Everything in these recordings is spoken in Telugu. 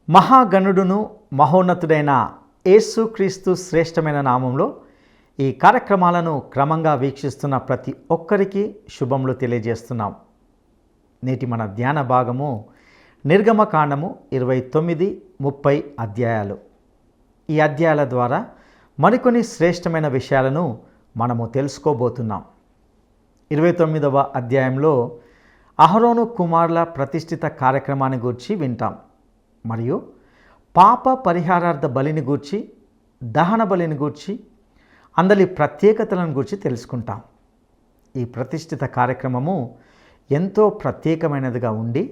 మహాగణుడును మహోన్నతుడైన యేసుక్రీస్తు శ్రేష్టమైన నామంలో ఈ కార్యక్రమాలను క్రమంగా వీక్షిస్తున్న ప్రతి ఒక్కరికి శుభములు తెలియజేస్తున్నాం. నేటి మన ధ్యాన భాగము నిర్గమకాండము 29, 30 అధ్యాయాలు. ఈ అధ్యాయాల ద్వారా మరికొన్ని శ్రేష్టమైన విషయాలను మనము తెలుసుకోబోతున్నాం. 29వ అధ్యాయంలో అహరోను కుమారుల ప్రతిష్ఠిత కార్యక్రమాన్ని గూర్చి వింటాం. మరియు పాప పరిహారార్థ బలిని గూర్చి, దహన బలిని గూర్చి, అందరి ప్రత్యేకతలను గూర్చి తెలుసుకుంటాం. ఈ ప్రతిష్ఠిత కార్యక్రమము ఎంతో ప్రత్యేకమైనదిగా ఉండి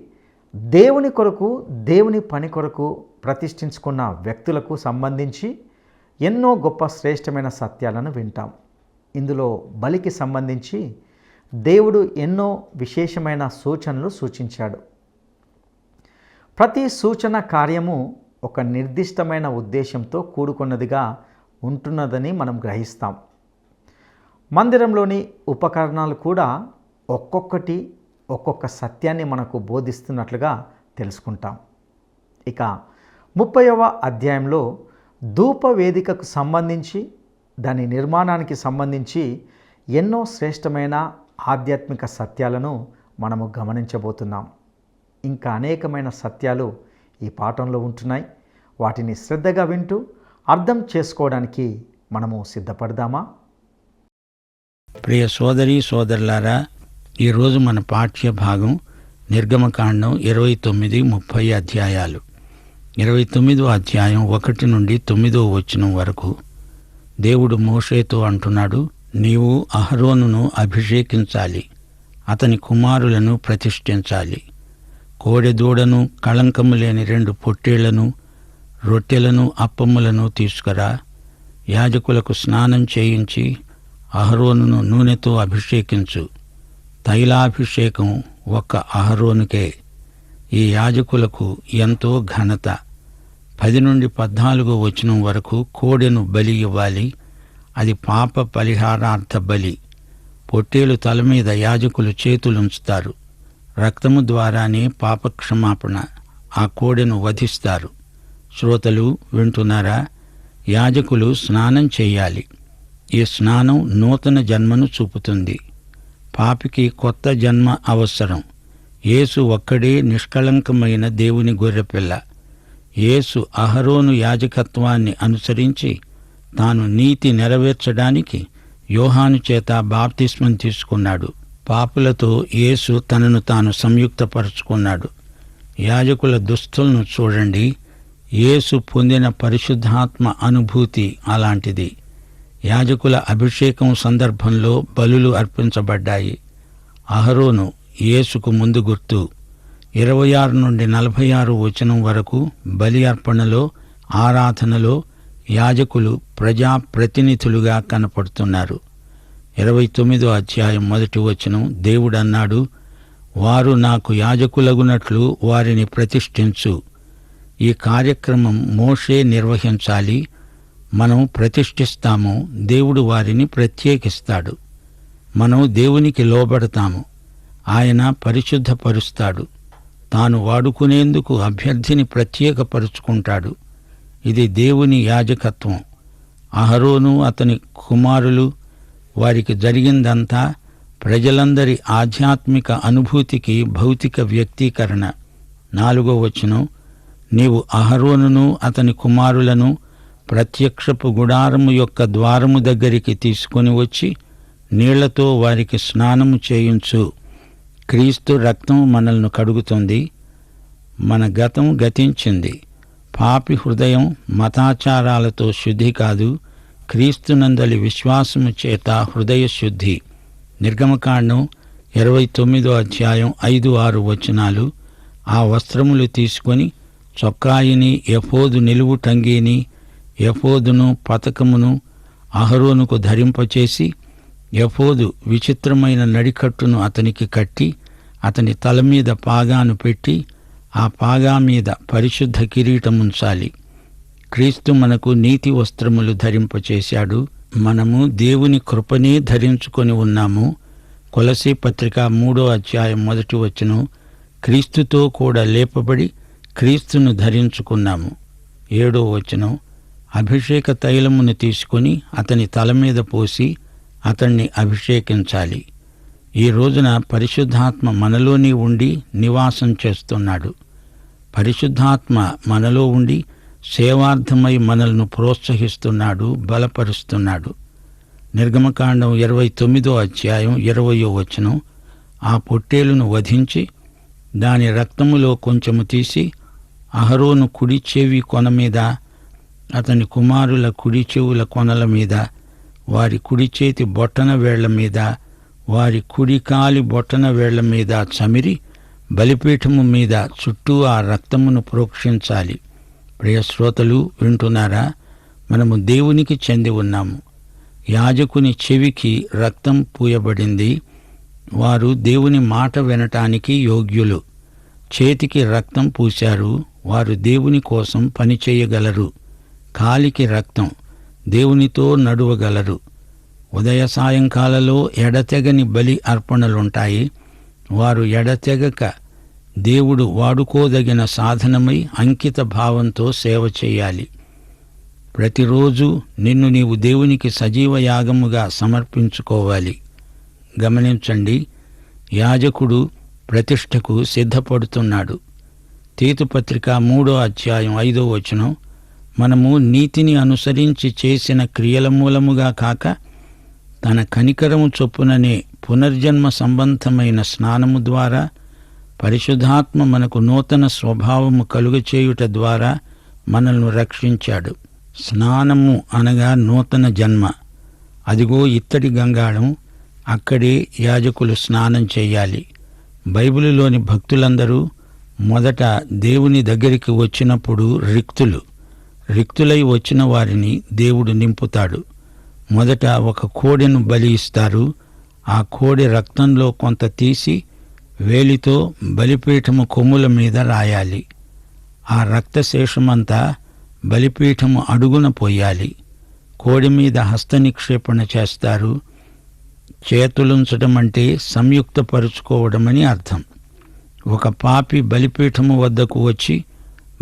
దేవుని కొరకు, దేవుని పని కొరకు ప్రతిష్ఠించుకున్న వ్యక్తులకు సంబంధించి ఎన్నో గొప్ప శ్రేష్టమైన సత్యాలను వింటాం. ఇందులో బలికి సంబంధించి దేవుడు ఎన్నో విశేషమైన సూచనలు సూచించాడు. ప్రతి సూచన కార్యము ఒక నిర్దిష్టమైన ఉద్దేశంతో కూడుకున్నదిగా ఉంటున్నదని మనం గ్రహిస్తాం. మందిరంలోని ఉపకరణాలు కూడా ఒక్కొక్కటి ఒక్కొక్క సత్యాన్ని మనకు బోధిస్తున్నట్లుగా తెలుసుకుంటాం. ఇక 30వ అధ్యాయంలో ధూపవేదికకు సంబంధించి, దాని నిర్మాణానికి సంబంధించి ఎన్నో శ్రేష్టమైన ఆధ్యాత్మిక సత్యాలను మనము గమనించబోతున్నాం. ఇంకా అనేకమైన సత్యాలు ఈ పాఠంలో ఉంటున్నాయి. వాటిని శ్రద్ధగా వింటూ అర్థం చేసుకోవడానికి మనము సిద్ధపడదామా? ప్రియ సోదరి సోదరులారా, ఈరోజు మన పాఠ్య భాగం నిర్గమకాండం 29, 30 అధ్యాయాలు. 29వ అధ్యాయం 1 నుండి 9వ వచనం వరకు దేవుడు మోషేతో అంటున్నాడు, నీవు అహరోనును అభిషేకించాలి, అతని కుమారులను ప్రతిష్ఠించాలి. కోడెదూడను, కళంకము లేని 2 పొట్టేళ్లను, రొట్టెలను, అప్పములను తీసుకురా. యాజకులకు స్నానం చేయించి అహరోనును నూనెతో అభిషేకించు. తైలాభిషేకం ఒక్క అహరోనుకే. ఈ యాజకులకు ఎంతో ఘనత. 10 నుండి 14వ వచనం వరకు కోడెను బలి ఇవ్వాలి. అది పాప పరిహారార్థ బలి. పొట్టేలు తల మీద యాజకులు చేతులుంచుతారు. రక్తము ద్వారానే పాపక్షమాపణ. ఆ కోడెను వధిస్తారు. శ్రోతలు వింటున్నారా? యాజకులు స్నానం చేయాలి. ఈ స్నానం నూతన జన్మను చూపుతుంది. పాపికి కొత్త జన్మ అవసరం. యేసు ఒక్కడే నిష్కళంకమైన దేవుని గొర్రెపిల్ల. యేసు అహరోను యాజకత్వాన్ని అనుసరించి తాను నీతి నెరవేర్చడానికి యోహాను చేత బాప్తిస్మం తీసుకున్నాడు. పాపులతో యేసు తనను తాను సంయుక్తపరుచుకున్నాడు. యాజకుల దుస్తులను చూడండి. యేసు పొందిన పరిశుద్ధాత్మ అనుభూతి అలాంటిది. యాజకుల అభిషేకం సందర్భంలో బలులు అర్పించబడ్డాయి. అహరోను యేసుకు ముందు గుర్తు. 26 నుండి 46 వచనం వరకు బలి అర్పణలో, ఆరాధనలో యాజకులు ప్రజాప్రతినిధులుగా కనపడుతున్నారు. 29వ అధ్యాయం 1వ వచనం దేవుడన్నాడు, వారు నాకు యాజకులగునట్లు వారిని ప్రతిష్ఠించు. ఈ కార్యక్రమం మోషే నిర్వహించాలి. మనం ప్రతిష్ఠిస్తాము. దేవుడు వారిని ప్రత్యేకిస్తాడు. మనం దేవునికి లోబడతాము. ఆయన పరిశుద్ధపరుస్తాడు. తాను వాడుకునేందుకు అభ్యర్థిని ప్రత్యేకపరుచుకుంటాడు. ఇది దేవుని యాజకత్వం. అహరోను, అతని కుమారులు, వారికి జరిగిందంతా ప్రజలందరి ఆధ్యాత్మిక అనుభూతికి భౌతిక వ్యక్తీకరణ. 4వ వచనం, నీవు అహరోనును అతని కుమారులను ప్రత్యక్షపు గుడారము యొక్క ద్వారము దగ్గరికి తీసుకొని వచ్చి నీళ్లతో వారికి స్నానము చేయించు. క్రీస్తు రక్తం మనల్ని కడుగుతుంది. మన గతం గతించింది. పాపి హృదయం మతాచారాలతో శుద్ధి కాదు, క్రీస్తునందలి విశ్వాసము చేత హృదయ శుద్ధి. నిర్గమకాండం 29వ అధ్యాయం 5, 6 వచనాలు. ఆ వస్త్రములు తీసుకొని చొక్కాయిని, ఎఫోదు నిలువు టంగీని, ఎఫోదును, పతకమును అహరోనుకు ధరింపచేసి ఎఫోదు విచిత్రమైన నడికట్టును అతనికి కట్టి అతని తల మీద పాగాను పెట్టి ఆ పాగా మీద పరిశుద్ధ కిరీటముంచాలి. క్రీస్తు మనకు నీతి వస్త్రములు ధరింపచేశాడు. మనము దేవుని కృపనే ధరించుకొని ఉన్నాము. కొలసీ పత్రిక 3వ అధ్యాయం 1వ వచనం, క్రీస్తుతో కూడా లేపబడి క్రీస్తును ధరించుకున్నాము. 7వ వచనం, అభిషేక తైలమును తీసుకొని అతని తల మీద పోసి అతన్ని అభిషేకించాలి. ఈ రోజున పరిశుద్ధాత్మ మనలోనే ఉండి నివాసం చేస్తున్నాడు. పరిశుద్ధాత్మ మనలో ఉండి సేవార్థమై మనల్ని ప్రోత్సహిస్తున్నాడు, బలపరుస్తున్నాడు. నిర్గమకాండం 29వ అధ్యాయం 20వ వచనం, ఆ పొట్టేలును వధించి దాని రక్తములో కొంచెము తీసి అహరోను కుడి చెవి కొన మీద, అతని కుమారుల కుడి చెవుల కొనల మీద, వారి కుడి చేతి బొట్టన వేళ్ల మీద, వారి కుడి కాలి బొట్టన వేళ్ల మీద చమిరి బలిపీఠము మీద చుట్టూ ఆ రక్తమును ప్రోక్షించాలి. ప్రియ శ్రోతలు, వింటున్నారా? మనము దేవునికి చెంది ఉన్నాము. యాజకుని చెవికి రక్తం పూయబడింది. వారు దేవుని మాట వినటానికి యోగ్యులు. చేతికి రక్తం పూశారు, వారు దేవుని కోసం పనిచేయగలరు. కాలికి రక్తం, దేవునితో నడువగలరు. ఉదయ సాయంకాలలో ఎడతెగని బలి అర్పణలుంటాయి. వారు ఎడతెగక దేవుడు వాడుకోదగిన సాధనమై అంకిత భావంతో సేవ చేయాలి. ప్రతిరోజు నిన్ను నీవు దేవునికి సజీవ యాగముగా సమర్పించుకోవాలి. గమనించండి, యాజకుడు ప్రతిష్టకు సిద్ధపడుతున్నాడు. తీతుపత్రిక 3వ అధ్యాయం 5వ వచనం, మనము నీతిని అనుసరించి చేసిన క్రియల మూలముగా కాక తన కనికరము చొప్పుననే పునర్జన్మ సంబంధమైన స్నానము ద్వారా పరిశుద్ధాత్మ మనకు నూతన స్వభావము కలుగచేయుట ద్వారా మనల్ని రక్షించాడు. స్నానము అనగా నూతన జన్మ. అదిగో ఇత్తడి గంగాళం, అక్కడే యాజకులు స్నానం చేయాలి. బైబిలులోని భక్తులందరూ మొదట దేవుని దగ్గరికి వచ్చినప్పుడు రిక్తులై వచ్చిన వారిని దేవుడు నింపుతాడు. మొదట ఒక కోడెను బలి ఇస్తారు. ఆ కోడె రక్తంలో కొంత తీసి వేలితో బలిపీఠము కొమ్ముల మీద రాయాలి. ఆ రక్తశేషమంతా బలిపీఠము అడుగున పోయాలి. కోడి మీద హస్త నిక్షేపణ చేస్తారు. చేతులుంచడం అంటే సంయుక్తపరుచుకోవడమని అర్థం. ఒక పాపి బలిపీఠము వద్దకు వచ్చి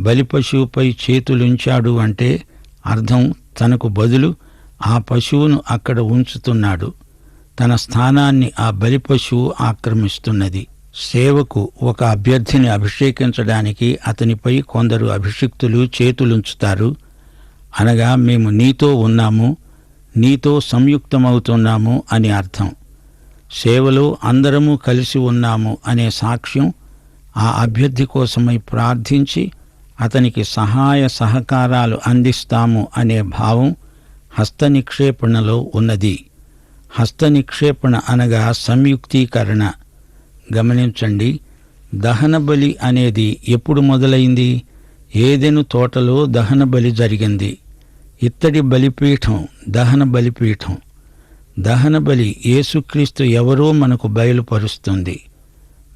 బలిపశువుపై చేతులుంచాడు అంటే అర్థం తనకు బదులు ఆ పశువును అక్కడ ఉంచుతున్నాడు. తన స్థానాన్ని ఆ బలిపశువు ఆక్రమిస్తున్నది. సేవకు ఒక అభ్యర్థిని అభిషేకించడానికి అతనిపై కొందరు అభిషిక్తులు చేతులుంచుతారు. అనగా మేము నీతో ఉన్నాము, నీతో సంయుక్తమవుతున్నాము అని అర్థం. సేవలో అందరము కలిసి ఉన్నాము అనే సాక్ష్యం ఆ అభ్యర్థి కోసమై ప్రార్థించి అతనికి సహాయ సహకారాలు అందిస్తాము అనే భావం హస్తనిక్షేపణలో ఉన్నది. హస్తనిక్షేపణ అనగా సంయుక్తీకరణ. గమనించండి, దహన బలి అనేది ఎప్పుడు మొదలైంది? ఏదెను తోటలో దహన బలి జరిగింది. ఇత్తడి బలిపీఠం దహన బలిపీఠం. దహన బలి యేసుక్రీస్తు ఎవరో మనకు బయలుపరుస్తుంది.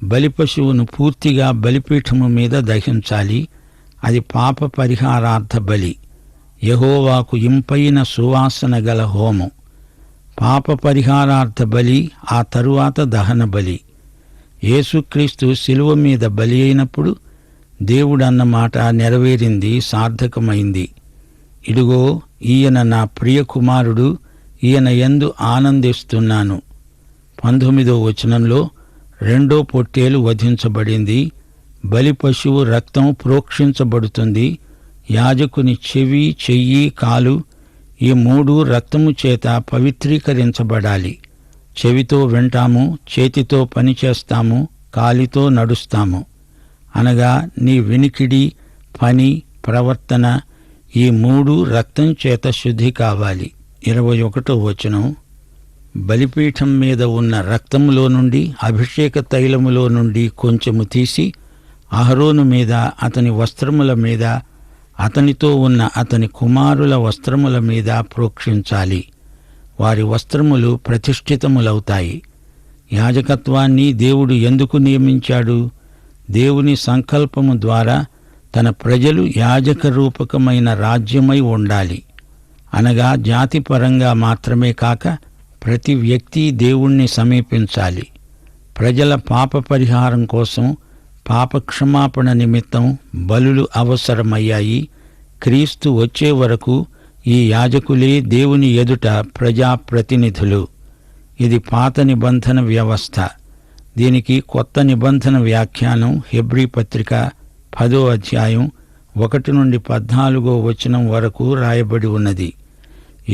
బలిపశువును పూర్తిగా బలిపీఠము మీద దహించాలి. అది పాప పరిహారార్థ బలి, యెహోవాకు ఇంపైన సువాసన గల హోమం. పాప పరిహారార్థ బలి, ఆ తరువాత దహన బలి. యేసుక్రీస్తు శిలువ మీద బలి అయినప్పుడు దేవుడన్న మాట నెరవేరింది, సార్థకమైంది. ఇదిగో ఈయన నా ప్రియ కుమారుడు, ఈయన యందు ఆనందిస్తున్నాను. 19వ వచనంలో రెండో పొట్టేలు వధించబడింది. బలి పశువు రక్తం ప్రోక్షించబడుతుంది. యాజకుని చెవి, చెయ్యి, కాలు ఈ మూడు రక్తము చేత పవిత్రీకరించబడాలి. చెవితో వింటాము, చేతితో పనిచేస్తాము, కాలితో నడుస్తాము. అనగా నీ వినికిడి, పని, ప్రవర్తన ఈ మూడు రక్తం చేత శుద్ధి కావాలి. 21వ వచనం, బలిపీఠం మీద ఉన్న రక్తములో నుండి, అభిషేక తైలములో నుండి కొంచెము తీసి అహరోను మీద, అతని వస్త్రముల మీద, అతనితో ఉన్న అతని కుమారుల వస్త్రముల మీద ప్రోక్షించాలి. వారి వస్త్రములు ప్రతిష్ఠితములవుతాయి. యాజకత్వాన్ని దేవుడు ఎందుకు నియమించాడు? దేవుని సంకల్పము ద్వారా తన ప్రజలు యాజక రూపకమైన రాజ్యమై ఉండాలి. అనగా జాతిపరంగా మాత్రమే కాక ప్రతి వ్యక్తి దేవుణ్ణి సమీపించాలి. ప్రజల పాప పరిహారం కోసం పాపక్షమాపణ నిమిత్తం బలులు అవసరమయ్యాయి. క్రీస్తు వచ్చే వరకు ఈ యాజకులే దేవుని ఎదుట ప్రజాప్రతినిధులు. ఇది పాత నిబంధన వ్యవస్థ. దీనికి కొత్త నిబంధన వ్యాఖ్యానం హెబ్రీ పత్రిక 10వ అధ్యాయం 1 నుండి 14వ వచనం వరకు రాయబడి ఉన్నది.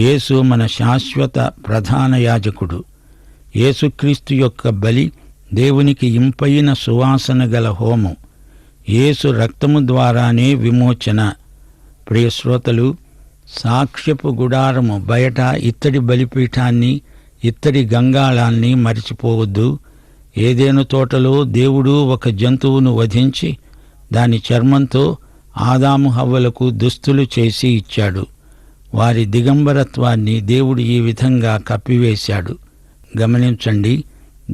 యేసు మన శాశ్వత ప్రధాన యాజకుడు. యేసుక్రీస్తు యొక్క బలి దేవునికి ఇంపైన సువాసన గల హోమం. యేసు రక్తము ద్వారానే విమోచన. ప్రియ శ్రోతలు, సాక్ష్యపు గుడారము బయట ఇత్తడి బలిపీఠాన్ని, ఇత్తడి గంగాళాన్ని మరిచిపోవద్దు. ఏదెను తోటలో దేవుడు ఒక జంతువును వధించి దాని చర్మంతో ఆదాము హవ్వలకు దుస్తులు చేసి ఇచ్చాడు. వారి దిగంబరత్వాన్ని దేవుడు ఈ విధంగా కప్పివేశాడు. గమనించండి,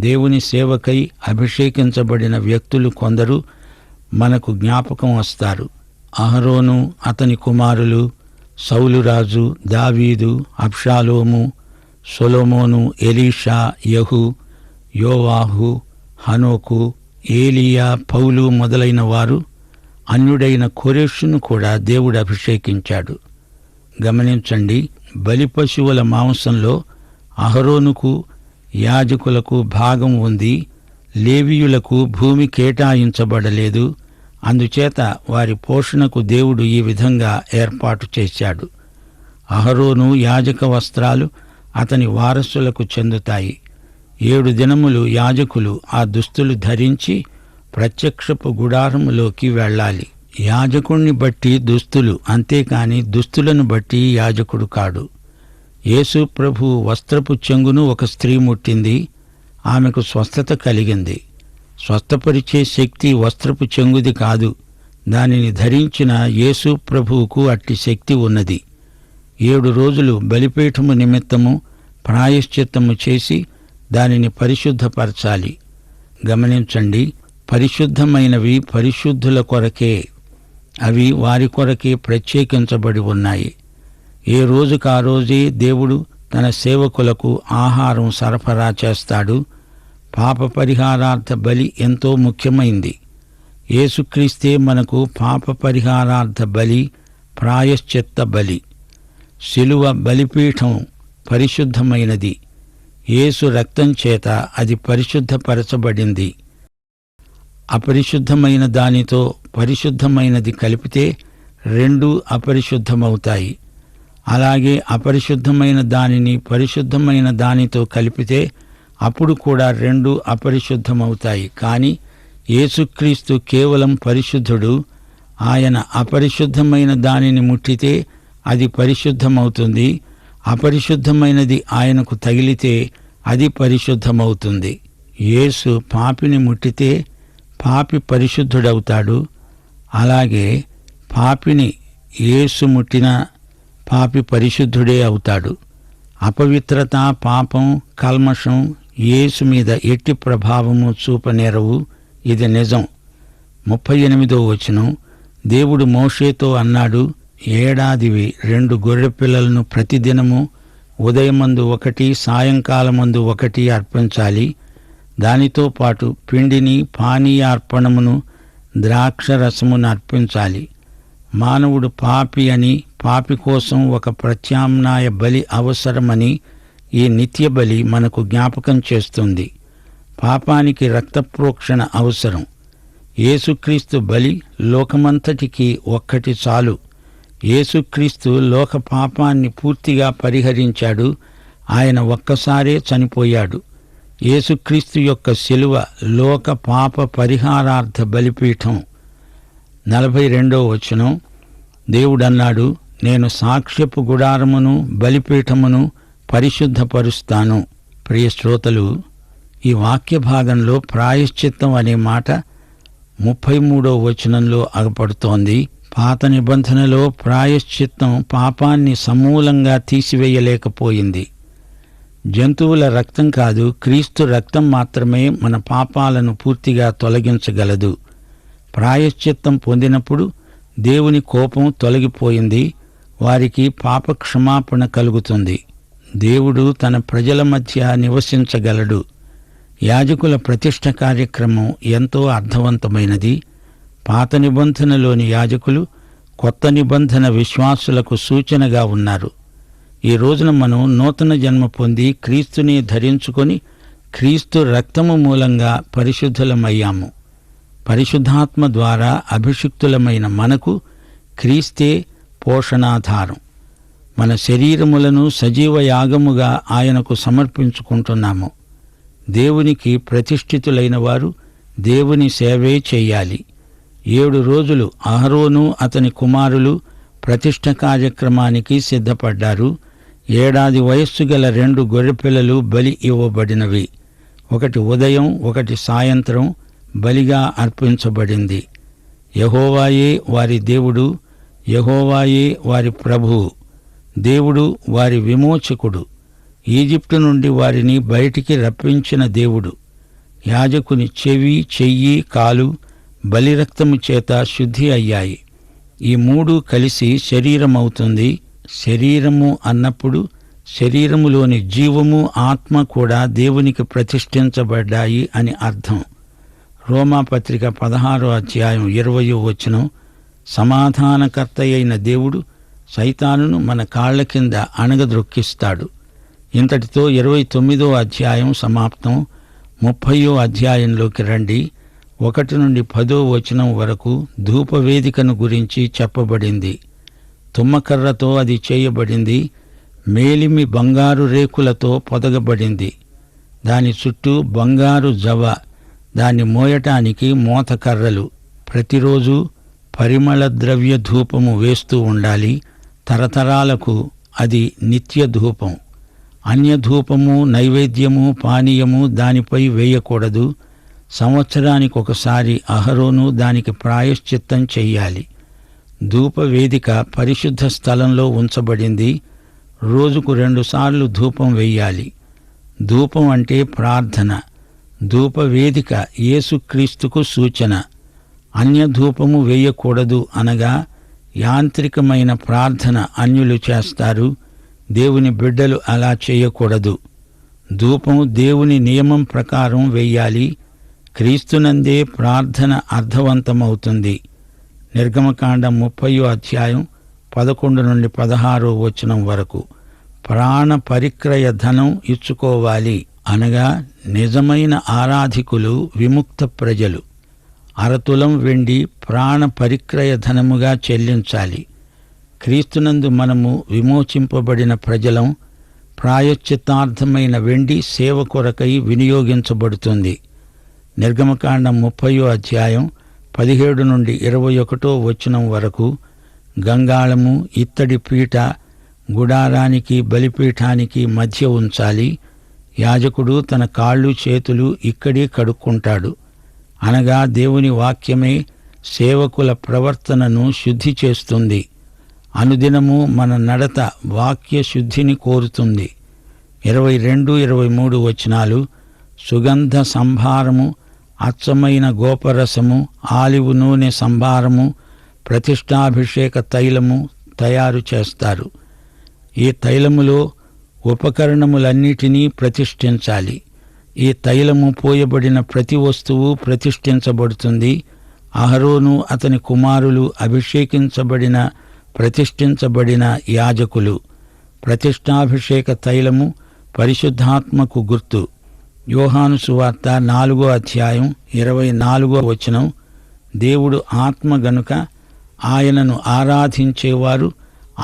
దేవుని సేవకై అభిషేకించబడిన వ్యక్తులు కొందరు మనకు జ్ఞాపకం వస్తారు. అహరోను, అతని కుమారులు, సౌలురాజు, దావీదు, అబ్షాలోము, సొలొమోను, ఎలీషా, యహు, యోవాహు, హనోకు, ఏలియా, పౌలు మొదలైన వారు. అన్యుడైన కోరెషును కూడా దేవుడు అభిషేకించాడు. గమనించండి, బలి పశువుల మాంసంలో అహరోనుకు, యాజకులకు భాగం ఉంది. లేవీయులకు భూమి కేటాయించబడలేదు. అందుచేత వారి పోషణకు దేవుడు ఈ విధంగా ఏర్పాటు చేశాడు. అహరోను యాజక వస్త్రాలు అతని వారసులకు చెందుతాయి. 7 దినములు యాజకులు ఆ దుస్తులు ధరించి ప్రత్యక్షపు గుడారములోకి వెళ్ళాలి. యాజకుణ్ణి బట్టి దుస్తులు, అంతేకాని దుస్తులను బట్టి యాజకుడు కాడు. యేసు ప్రభు వస్త్రపు చెంగును ఒక స్త్రీ ముట్టింది. ఆమెకు స్వస్థత కలిగింది. స్వస్థపరిచే శక్తి వస్త్రపు చెంగుది కాదు. దానిని ధరించిన యేసు ప్రభువుకు అట్టి శక్తి ఉన్నది. 7 రోజులు బలిపీఠము నిమిత్తము ప్రాయశ్చిత్తము చేసి దానిని పరిశుద్ధపరచాలి. గమనించండి, పరిశుద్ధమైనవి పరిశుద్ధుల కొరకే. అవి వారి కొరకే ప్రత్యేకించబడి ఉన్నాయి. ఏ రోజుకు ఆ రోజే దేవుడు తన సేవకులకు ఆహారం సరఫరా చేస్తాడు. పాప పరిహారార్థ బలి ఎంతో ముఖ్యమైంది. యేసుక్రీస్తే మనకు పాప పరిహారార్థ బలి, ప్రాయశ్చిత్త బలి. శిలువ బలిపీఠం పరిశుద్ధమైనది. యేసు రక్తం చేత అది పరిశుద్ధపరచబడింది. అపరిశుద్ధమైన దానితో పరిశుద్ధమైనది కలిపితే 2 అపరిశుద్ధమవుతాయి. అలాగే అపరిశుద్ధమైన దానిని పరిశుద్ధమైన దానితో కలిపితే అప్పుడు కూడా 2 అపరిశుద్ధమవుతాయి. కానీ యేసుక్రీస్తు కేవలం పరిశుద్ధుడు. ఆయన అపరిశుద్ధమైన దానిని ముట్టితే అది పరిశుద్ధమవుతుంది. అపరిశుద్ధమైనది ఆయనకు తగిలితే అది పరిశుద్ధమవుతుంది. యేసు పాపిని ముట్టితే పాపి పరిశుద్ధుడవుతాడు. అలాగే పాపిని యేసు ముట్టిన పాపి పరిశుద్ధుడే అవుతాడు. అపవిత్రత, పాపం, కల్మషం యేసు మీద ఎట్టి ప్రభావము చూపనేరవు. ఇది నిజం. 38వ వచనం, దేవుడు మోషేతో అన్నాడు, ఏడాదివి 2 గొర్రెపిల్లలను ప్రతిదినము ఉదయమందు 1, సాయంకాలమందు 1 అర్పించాలి. దానితో పాటు పిండిని, పానీయార్పణమును, ద్రాక్షరసమును అర్పించాలి. మానవుడు పాపి అని, పాపి కోసం ఒక ప్రత్యామ్నాయ బలి అవసరమని ఈ నిత్య బలి మనకు జ్ఞాపకం చేస్తుంది. పాపానికి రక్తప్రోక్షణ అవసరం. యేసుక్రీస్తు బలి లోకమంతటికి ఒక్కటి చాలు. యేసుక్రీస్తు లోక పాపాన్ని పూర్తిగా పరిహరించాడు. ఆయన ఒక్కసారే చనిపోయాడు. యేసుక్రీస్తు యొక్క శిలువ లోక పాప పరిహారార్థ బలిపీఠం. 42వ వచనం, దేవుడన్నాడు, నేను సాక్ష్యపు గుడారమును బలిపీఠమును పరిశుద్ధపరుస్తాను. ప్రియ శ్రోతలు, ఈ వాక్య భాగంలో ప్రాయశ్చిత్తం అనే మాట 33వ వచనంలో అగపడుతోంది. పాత నిబంధనలో ప్రాయశ్చిత్తం పాపాన్ని సమూలంగా తీసివేయలేకపోయింది. జంతువుల రక్తం కాదు, క్రీస్తు రక్తం మాత్రమే మన పాపాలను పూర్తిగా తొలగించగలదు. ప్రాయశ్చిత్తం పొందినప్పుడు దేవుని కోపం తొలగిపోయింది. వారికి పాప క్షమాపణ కలుగుతుంది. దేవుడు తన ప్రజల మధ్య నివసించగలడు. యాజకుల ప్రతిష్ఠ కార్యక్రమం ఎంతో అర్థవంతమైనది. పాత నిబంధనలోని యాజకులు కొత్త నిబంధన విశ్వాసులకు సూచనగా ఉన్నారు. ఈ రోజున మనం నూతన జన్మ పొంది క్రీస్తుని ధరించుకొని క్రీస్తు రక్తము మూలంగా పరిశుద్ధులమయ్యాము. పరిశుద్ధాత్మ ద్వారా అభిషిక్తులమైన మనకు క్రీస్తే పోషణాధారం. మన శరీరములను సజీవ యాగముగా ఆయనకు సమర్పించుకుంటున్నాము. దేవునికి ప్రతిష్ఠితులైన వారు దేవుని సేవే చెయ్యాలి. 7 రోజులు అహరోను అతని కుమారులు ప్రతిష్ఠ కార్యక్రమానికి సిద్ధపడ్డారు. 1 ఏడాది వయస్సు గల 2 గొర్రెపిల్లలు బలి ఇవ్వబడినవి. ఒకటి ఉదయం, ఒకటి సాయంత్రం బలిగా అర్పించబడింది. యెహోవాయే వారి దేవుడు, యెహోవాయే వారి ప్రభువు. దేవుడు వారి విమోచకుడు. ఈజిప్టు నుండి వారిని బయటికి రప్పించిన దేవుడు. యాజకుని చెవి, చెయ్యి, కాలు బలిరక్తము చేత శుద్ధి అయ్యాయి. ఈ 3 కలిసి శరీరమవుతుంది. శరీరము అన్నప్పుడు శరీరములోని జీవము, ఆత్మ కూడా దేవునికి ప్రతిష్ఠించబడ్డాయి అని అర్థం. రోమాపత్రిక 16వ అధ్యాయం 20వ వచనం, సమాధానకర్తయైన దేవుడు సైతానును మన కాళ్ల కింద అణగద్రొక్కిస్తాడు. ఇంతటితో 29వ అధ్యాయం సమాప్తం. 30వ అధ్యాయంలోకి రండి. 1 నుండి 10వ వచనం వరకు ధూపవేదికను గురించి చెప్పబడింది. తుమ్మకర్రతో అది చేయబడింది. మేలిమి బంగారు రేకులతో పొదగబడింది. దాని చుట్టూ బంగారు జవ, దాన్ని మోయటానికి మోతకర్రలు. ప్రతిరోజు పరిమళ ద్రవ్య ధూపము వేస్తూ ఉండాలి. తరతరాలకు అది నిత్య ధూపం. అన్యధూపము, నైవేద్యము, పానీయము దానిపై వేయకూడదు. సంవత్సరానికొకసారి అహరోను దానికి ప్రాయశ్చిత్తం చెయ్యాలి. ధూపవేదిక పరిశుద్ధ స్థలంలో ఉంచబడింది. రోజుకు 2 సార్లు ధూపం వెయ్యాలి. ధూపం అంటే ప్రార్థన. ధూపవేదిక యేసుక్రీస్తుకు సూచన. అన్యధూపము వేయకూడదు అనగా యాంత్రికమైన ప్రార్థన అన్యులు చేస్తారు. దేవుని బిడ్డలు అలా చేయకూడదు. ధూపం దేవుని నియమం ప్రకారం వెయ్యాలి. క్రీస్తునందే ప్రార్థన అర్థవంతమవుతుంది. నిర్గమకాండం 30వ అధ్యాయం 11 నుండి 16వ వచనం వరకు. ప్రాణ పరిక్రయ ధనం ఇచ్చుకోవాలి అనగా నిజమైన ఆరాధికులు విముక్త ప్రజలు. 1/2 తులం వెండి ప్రాణ పరిక్రయ ధనముగా చెల్లించాలి. క్రీస్తునందు మనము విమోచింపబడిన ప్రజలం. ప్రాయశ్చిత్తార్థమైన వెండి సేవ కొరకై వినియోగించబడుతుంది. నిర్గమకాండం 30వ అధ్యాయం 17 నుండి 21వ వచనం వరకు. గంగాళము, ఇత్తడి పీట గుడారానికి, బలిపీఠానికి మధ్య ఉంచాలి. యాజకుడు తన కాళ్ళు, చేతులు ఇక్కడే కడుక్కుంటాడు. అనగా దేవుని వాక్యమే సేవకుల ప్రవర్తనను శుద్ధి చేస్తుంది. అనుదినము మన నడత వాక్య శుద్ధిని కోరుతుంది. 22, 23 వచనాలు. సుగంధ సంభారము, అచ్చమైన గోపరసము, ఆలివు నూనె సంభారము, ప్రతిష్టాభిషేక తైలము తయారు చేస్తారు. ఈ తైలములో ఉపకరణములన్నిటినీ ప్రతిష్ఠించాలి. ఈ తైలము పోయబడిన ప్రతి వస్తువు ప్రతిష్ఠించబడుతుంది. అహరోను అతని కుమారులు అభిషేకించబడిన, ప్రతిష్ఠించబడిన యాజకులు. ప్రతిష్టాభిషేక తైలము పరిశుద్ధాత్మకు గుర్తు. యోహాను సువార్త 4వ అధ్యాయం 24వ వచనం. దేవుడు ఆత్మ గనుక ఆయనను ఆరాధించేవారు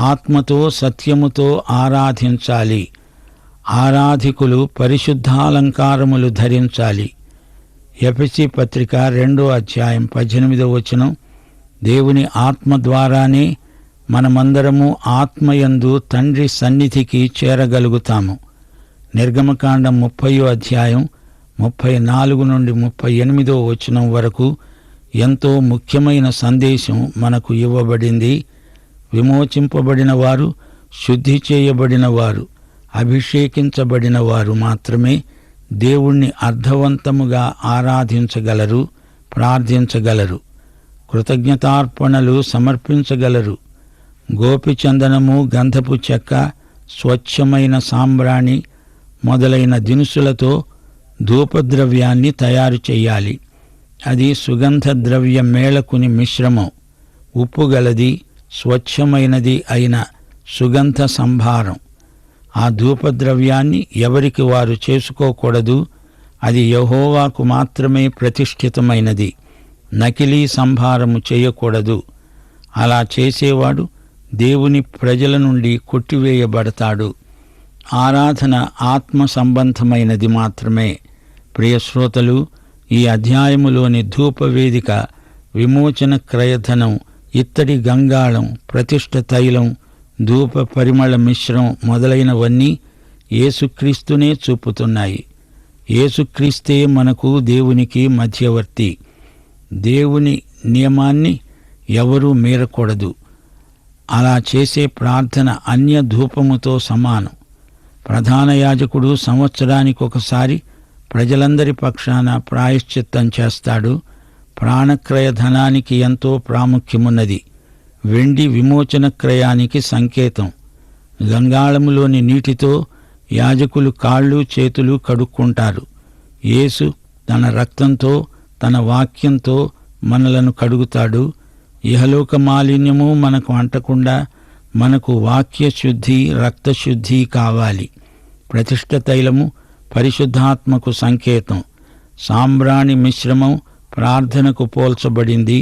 ఆత్మతో సత్యముతో ఆరాధించాలి. ఆరాధికులు పరిశుద్ధాలంకారములు ధరించాలి. ఎఫెసీ పత్రిక 2వ అధ్యాయం 18వ వచనం. దేవుని ఆత్మ ద్వారానే మనమందరము ఆత్మయందు తండ్రి సన్నిధికి చేరగలుగుతాము. నిర్గమకాండం 30వ అధ్యాయం 34 నుండి 38వ వచనం వరకు ఎంతో ముఖ్యమైన సందేశం మనకు ఇవ్వబడింది. విమోచింపబడిన వారు, శుద్ధి చేయబడిన వారు, అభిషేకించబడిన వారు మాత్రమే దేవుణ్ణి అర్థవంతముగా ఆరాధించగలరు, ప్రార్థించగలరు, కృతజ్ఞతార్పణలు సమర్పించగలరు. గోపిచందనము, గంధపు చెక్క, స్వచ్ఛమైన సాంబ్రాణి మొదలైన దినుసులతో ధూపద్రవ్యాన్ని తయారు చేయాలి. అది సుగంధ ద్రవ్య మేళకుని మిశ్రమం. ఉప్పు గలది, స్వచ్ఛమైనది అయిన సుగంధ సంభారం. ఆ ధూపద్రవ్యాన్ని ఎవరికి వారు చేసుకోకూడదు. అది యెహోవాకు మాత్రమే ప్రతిష్ఠితమైనది. నకిలీ సంభారము చేయకూడదు. అలా చేసేవాడు దేవుని ప్రజల నుండి కొట్టివేయబడతాడు. ఆరాధన ఆత్మ సంబంధమైనది మాత్రమే. ప్రియశ్రోతలు, ఈ అధ్యాయములోని ధూపవేదిక, విమోచన క్రయధనం, ఇత్తడి గంగాళం, ప్రతిష్ఠ తైలం, ధూప పరిమళ మిశ్రం మొదలైనవన్నీ యేసుక్రీస్తునే చూపుతున్నాయి. యేసుక్రీస్తే మనకు దేవునికి మధ్యవర్తి. దేవుని నియమాన్ని ఎవరూ మీరకూడదు. అలా చేసే ప్రార్థన అన్య ధూపముతో సమానం. ప్రధాన యాజకుడు సంవత్సరానికి ఒకసారి ప్రజలందరి పక్షాన ప్రాయశ్చిత్తం చేస్తాడు. ప్రాణక్రయ ధనానికి ఎంతో ప్రాముఖ్యమున్నది. వెండి విమోచన క్రయానికి సంకేతం. గంగాళములోని నీటితో యాజకులు కాళ్ళు చేతులు కడుక్కుంటారు. యేసు తన రక్తంతో, తన వాక్యంతో మనలను కడుగుతాడు. ఇహలోక మాలిన్యము మనకు అంటకుండా మనకు వాక్య శుద్ధి, రక్తశుద్ధి కావాలి. ప్రతిష్ఠ తైలము పరిశుద్ధాత్మకు సంకేతం. సాంబ్రాణి మిశ్రమం ప్రార్థనకు పోల్చబడింది.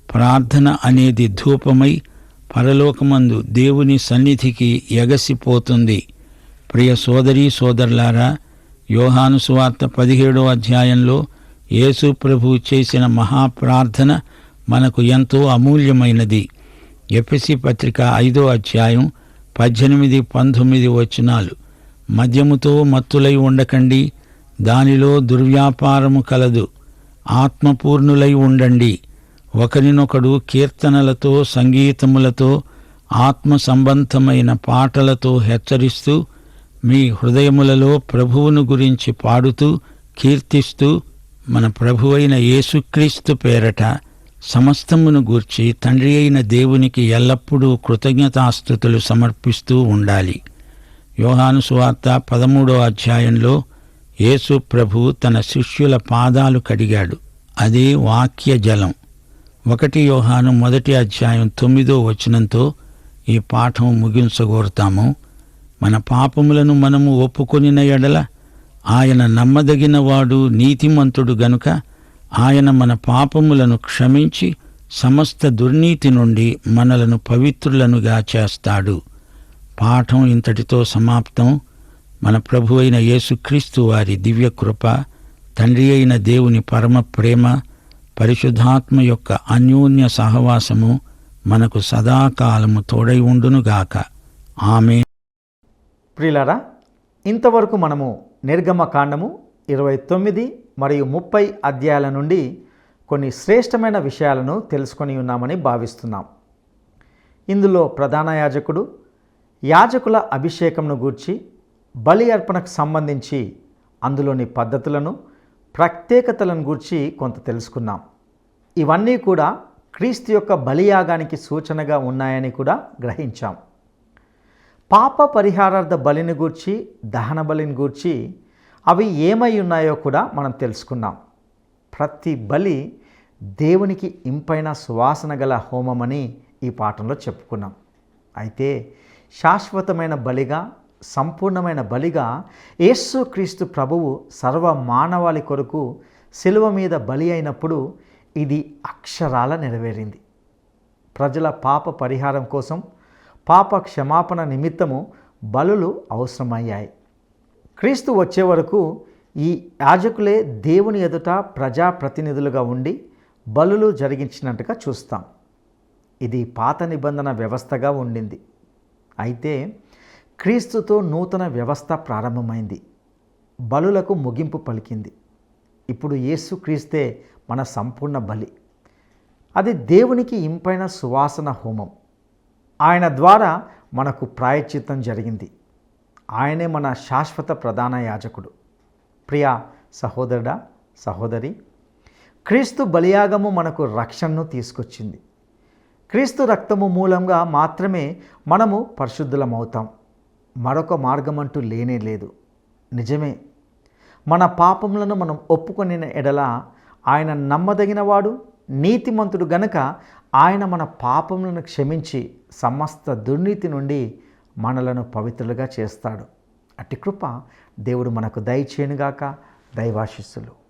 ప్రార్థన అనేది ధూపమై పరలోకమందు దేవుని సన్నిధికి ఎగసిపోతుంది. ప్రియ సోదరీ సోదరులారా, యోహాను సువార్త 17వ అధ్యాయంలో యేసు ప్రభువు చేసిన మహాప్రార్థన మనకు ఎంతో అమూల్యమైనది. ఎఫెసీ పత్రిక 5వ అధ్యాయం 18-19 వచనాలు. మద్యముతో మత్తులై ఉండకండి, దానిలో దుర్వ్యాపారము కలదు. ఆత్మపూర్ణులై ఉండండి. ఒకరినొకడు కీర్తనలతో, సంగీతములతో, ఆత్మ సంబంధమైన పాటలతో హెచ్చరిస్తూ మీ హృదయములలో ప్రభువును గురించి పాడుతూ కీర్తిస్తూ మన ప్రభువైన యేసుక్రీస్తు పేరట సమస్తమును గూర్చి తండ్రి అయిన దేవునికి ఎల్లప్పుడూ కృతజ్ఞతాస్తుతులు సమర్పిస్తూ ఉండాలి. యోహాను సువార్త 13వ అధ్యాయంలో యేసు ప్రభు తన శిష్యుల పాదాలు కడిగాడు. అదే వాక్య జలం. 1 యోహాను 1వ అధ్యాయం 9వ వచనంతో ఈ పాఠం ముగించగోరుతాము. మన పాపములను మనము ఒప్పుకొనిన ఎడల ఆయన నమ్మదగినవాడు, నీతిమంతుడు గనుక ఆయన మన పాపములను క్షమించి సమస్త దుర్నీతి నుండి మనలను పవిత్రులనుగా చేస్తాడు. పాఠం ఇంతటితో సమాప్తం. మన ప్రభు అయిన యేసుక్రీస్తు వారి దివ్యకృప, తండ్రి అయిన దేవుని పరమ ప్రేమ, పరిశుద్ధాత్మ యొక్క అన్యోన్య సహవాసము మనకు సదాకాలము తోడై ఉండునుగాక. ఆమేన్. ప్రియులారా, ఇంతవరకు మనము నిర్గమకాండము 29 మరియు 30 అధ్యాయాల నుండి కొన్ని శ్రేష్టమైన విషయాలను తెలుసుకొని ఉన్నామని భావిస్తున్నాం. ఇందులో ప్రధాన యాజకుడు, యాజకుల అభిషేకంను గూర్చి, బలి అర్పణకు సంబంధించి అందులోని పద్ధతులను, ప్రత్యేకతలను గూర్చి కొంత తెలుసుకున్నాం. ఇవన్నీ కూడా క్రీస్తు యొక్క బలియాగానికి సూచనగా ఉన్నాయని కూడా గ్రహించాం. పాప పరిహారార్థ బలిని గూర్చి, దహన బలిని గూర్చి అవి ఏమై ఉన్నాయో కూడా మనం తెలుసుకున్నాం. ప్రతి బలి దేవునికి ఇంపైన సువాసన గల హోమమని ఈ పాఠంలో చెప్పుకున్నాం. అయితే శాశ్వతమైన బలిగా, సంపూర్ణమైన బలిగా యేసుక్రీస్తు ప్రభువు సర్వ మానవాళి కొరకు శిలువ మీద బలి అయినప్పుడు ఇది అక్షరాల నెరవేరింది. ప్రజల పాప పరిహారం కోసం, పాప క్షమాపణ నిమిత్తము బలులు అవసరమయ్యాయి. క్రీస్తు వచ్చే వరకు ఈ యాజకులే దేవుని ఎదుట ప్రజాప్రతినిధులుగా ఉండి బలులు జరిగించినట్టుగా చూస్తాం. ఇది పాత నిబంధన వ్యవస్థగా ఉండింది. అయితే క్రీస్తుతో నూతన వ్యవస్థ ప్రారంభమైంది. బలులకు ముగింపు పలికింది. ఇప్పుడు యేసుక్రీస్తే మన సంపూర్ణ బలి. అది దేవునికి ఇంపైన సువాసన హోమం. ఆయన ద్వారా మనకు ప్రాయశ్చిత్తం జరిగింది. ఆయనే మన శాశ్వత ప్రధాన యాజకుడు. ప్రియ సహోదరుడా, సహోదరి, క్రీస్తు బలియాగము మనకు రక్షణను తీసుకొచ్చింది. క్రీస్తు రక్తము మూలంగా మాత్రమే మనము పరిశుద్ధులమవుతాం. మరొక మార్గం అంటూ లేనే లేదు. నిజమే, మన పాపములను మనం ఒప్పుకొనిన ఎడల ఆయన నమ్మదగినవాడు, నీతిమంతుడు గనుక ఆయన మన పాపములను క్షమించి సమస్త దుర్నీతి నుండి మనలను పవిత్రులుగా చేస్తాడు. అట్టి కృప దేవుడు మనకు దయచేయునుగాక. దైవాశీస్సులు.